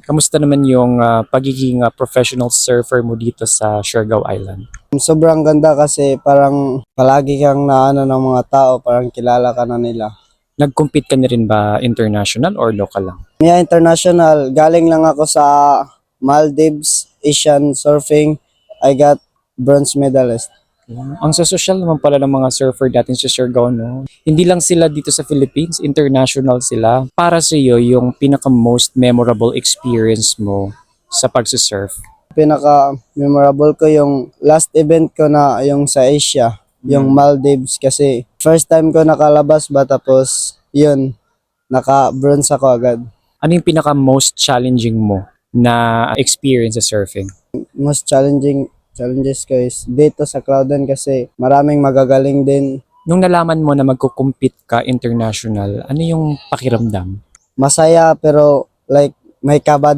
Kamusta naman yung pagiging professional surfer mo dito sa Siargao Island? Sobrang ganda kasi parang palagi kang naano ng mga tao, parang kilala ka na nila. Nag-compete ka na rin ba international or local lang? Mia International, galing lang ako sa Maldives Asian Surfing. I got bronze medalist. Ang social naman pala ng mga surfer dating sa Siargao, no? Hindi lang sila dito sa Philippines, international sila. Para sa iyo, yung pinaka-most memorable experience mo sa pagsusurf? Pinaka-memorable ko yung last event ko na yung sa Asia, yung Maldives kasi first time ko nakalabas ba tapos yun, naka-bronze ako agad. Ano yung pinaka-most challenging mo na experience sa surfing? Most challenges ko is dito sa Clouden kasi maraming magagaling din. Nung nalaman mo na magko-compete ka international, ano yung pakiramdam? Masaya pero like may kaba